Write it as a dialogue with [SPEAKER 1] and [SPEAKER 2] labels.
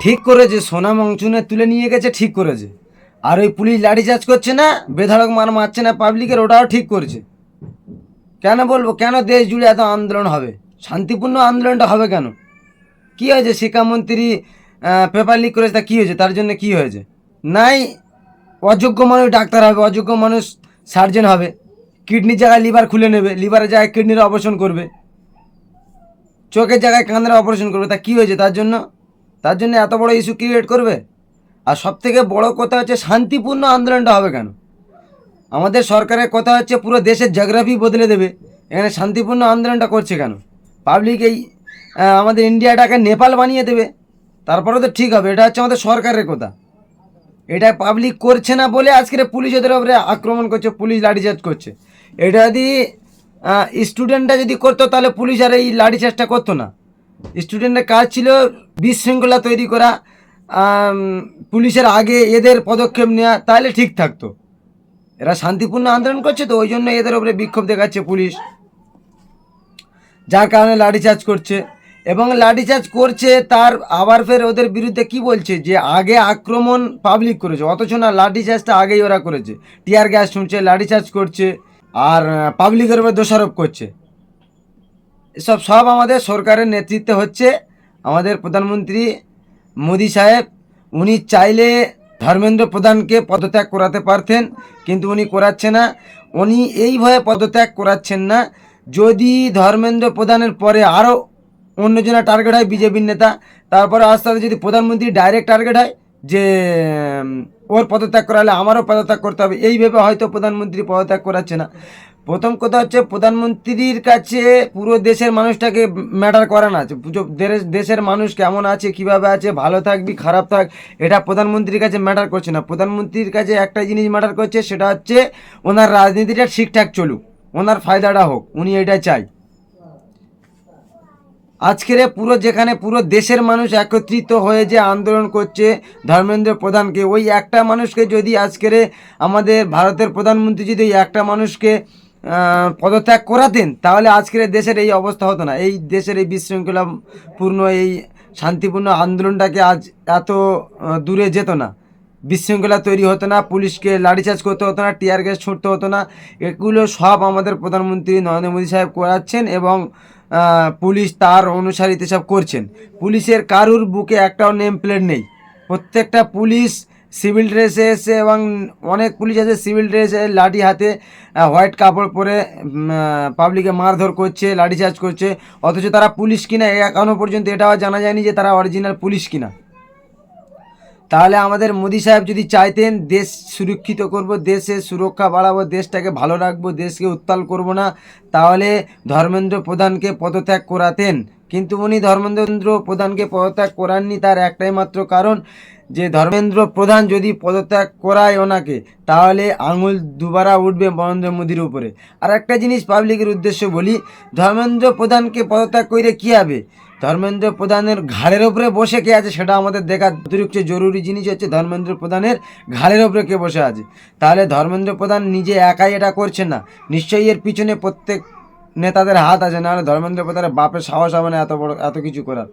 [SPEAKER 1] ঠিক করেছে, সোনা মংচুনে তুলে নিয়ে গেছে, ঠিক করেছে। আর ওই পুলিশ লাঠিচার্জ করছে না, বেধড়ক মারছে না পাবলিকের, ওটাও ঠিক করেছে। কেন বলবো, কেন দেশ জুড়ে এত আন্দোলন হবে? শান্তিপূর্ণ আন্দোলনটা হবে কেন? কি হয়েছে? শিক্ষামন্ত্রী পেপার লিক করেছে, তা কী হয়েছে? তার জন্য কি হয়েছে? নাই, অযোগ্য মানুষ ডাক্তার হবে, অযোগ্য মানুষ সার্জন হবে, কিডনির জায়গায় লিভার খুলে নেবে, লিভারের জায়গায় কিডনির অপারেশন করবে, চোখের জায়গায় কানের অপারেশন করবে, তা কী হয়েছে তার জন্য? তার জন্য এত বড় ইস্যু ক্রিয়েট করবে? আর সব থেকে বড় কথা হচ্ছে শান্তিপূর্ণ আন্দোলনটা হবে কেন? আমাদের সরকারের কথা হচ্ছে পুরো দেশের জিওগ্রাফি বদলে দেবে, এখানে শান্তিপূর্ণ আন্দোলনটা করছে কেন? পাবলিক এই আমাদের ইন্ডিয়াটাকে নেপাল বানিয়ে দেবে, তারপরে তো ঠিক হবে। এটা হচ্ছে আমাদের সরকারের কথা, এটা পাবলিক করছে না বলে আজকের পুলিশ ওদের উপরে আক্রমণ করছে, পুলিশ লাঠিচার্জ করছে। এটা যদি স্টুডেন্টরা যদি করতো তাহলে পুলিশ আর এই লাঠিচার্জটা করতো না। স্টুডেন্টের কাজ ছিল বিশৃঙ্খলা তৈরি করা, পুলিশের আগে এদের পদক্ষেপ নেওয়া, তাহলে ঠিক থাকতো। এরা শান্তিপূর্ণ আন্দোলন করছে, তো ওই জন্য এদের উপরে বিক্ষোভ দেখাচ্ছে পুলিশ, যার কারণে লাঠিচার্জ করছে। এবং লাঠিচার্জ করছে তার আবার ফের ওদের বিরুদ্ধে কি বলছে যে আগে আক্রমণ পাবলিক করেছে, অথচ না, লাঠিচার্জটা আগেই ওরা করেছে। টিয়ার গ্যাস শুনছে, লাঠিচার্জ করছে, আর পাবলিকের উপর দোষারোপ করছে। এসব সব আমাদের সরকারের নেতৃত্বে হচ্ছে। আমাদের প্রধানমন্ত্রী মোদি সাহেব, উনি চাইলে ধর্মেন্দ্র প্রধানকে পদত্যাগ করাতে পারতেন, কিন্তু উনি করাচ্ছে না। উনি এই ভয়ে পদত্যাগ করাচ্ছেন না, যদি ধর্মেন্দ্র প্রধানের পরে আরও অন্যজনা টার্গেট হয় বিজেপির নেতা, তারপরে আস্তে আস্তে যদি প্রধানমন্ত্রী ডাইরেক্ট টার্গেট হয় যে ওর পদত্যাগ করালে আমারও পদত্যাগ করতে হবে, এই ভেবে হয়তো প্রধানমন্ত্রী পদত্যাগ করাচ্ছে না। প্রথম কথা হচ্ছে প্রধানমন্ত্রীর কাছে পুরো দেশের মানুষটাকে ম্যাটার করে না, দেশের মানুষ কেমন আছে, কিভাবে আছে, ভালো থাকবি খারাপ থাক, এটা প্রধানমন্ত্রীর কাছে ম্যাটার করছে না। প্রধানমন্ত্রীর কাছে একটা জিনিস ম্যাটার করছে, সেটা হচ্ছে ওনার রাজনীতিটা ঠিকঠাক চলুক, ওনার ফায়দাটা হোক, উনি এটা চাই। আজকের পুরো যেখানে পুরো দেশের মানুষ একত্রিত হয়ে যে আন্দোলন করছে ধর্মেন্দ্র প্রধানকে, ওই একটা মানুষকে যদি আজকের আমাদের ভারতের প্রধানমন্ত্রী যদি ওই একটা মানুষকে পদত্যাগ করাতেন, তাহলে আজকের দেশের এই অবস্থা হতো না, এই দেশের এই বিশৃঙ্খলাপূর্ণ এই শান্তিপূর্ণ আন্দোলনটাকে আজ এত দূরে যেত না, বিশৃঙ্খলা তৈরি হতো না, পুলিশকে লাঠিচার্জ করতে হতো না, টিয়ার গ্যাস ছুটতে হতো না। এগুলো সব আমাদের প্রধানমন্ত্রী নরেন্দ্র মোদী সাহেব করাচ্ছেন, এবং পুলিশ তার অনুসারীতে সব করছেন। পুলিশের কারুর বুকে একটাও নেম প্লেট নেই, প্রত্যেকটা পুলিশ সিভিল ড্রেসে এসে, এবং অনেক পুলিশ আছে সিভিল ড্রেসে, লাঠি হাতে, হোয়াইট কাপড় পরে পাবলিকে মারধর করছে, লাঠিচার্জ করছে, অথচ তারা পুলিশ কিনা এখনও পর্যন্ত এটাও জানা যায়নি যে তারা অরিজিনাল পুলিশ কিনা। তাহলে আমাদের মোদি সাহেব যদি চাইতেন দেশ সুরক্ষিত করব, দেশের সুরক্ষা বাড়াবো, দেশটাকে ভালো রাখবো, দেশকে উত্তাল করব না, তাহলে ধর্মেন্দ্র প্রধানকে পদত্যাগ করাতেন। কিন্তু উনি ধর্মেন্দ্র প্রধানকে পদত্যাগ করাননি, তার একটাই মাত্র কারণ যে ধর্মেন্দ্র প্রধান যদি পদত্যাগ করায় ওনাকে, তাহলে আঙুল দুবারা উঠবে নরেন্দ্র মোদির উপরে। আর একটা জিনিস পাবলিকের উদ্দেশ্যে বলি, ধর্মেন্দ্র প্রধানকে পদত্যাগ করে কী হবে? ধর্মেন্দ্র প্রধানের ঘাড়ের ওপরে বসে কে আছে সেটা আমাদের দেখার অতিরিক্ত জরুরি জিনিস হচ্ছে ধর্মেন্দ্র প্রধানের ঘাড়ের ওপরে কে বসে আছে। তাহলে ধর্মেন্দ্র প্রধান নিজে একাই এটা করছেন না, নিশ্চয়ই এর পিছনে প্রত্যেক নেতাদের হাত আছে, নাহলে ধর্মেন্দ্র প্রধানের বাপের সাহস হবে না এত বড় এত কিছু করার।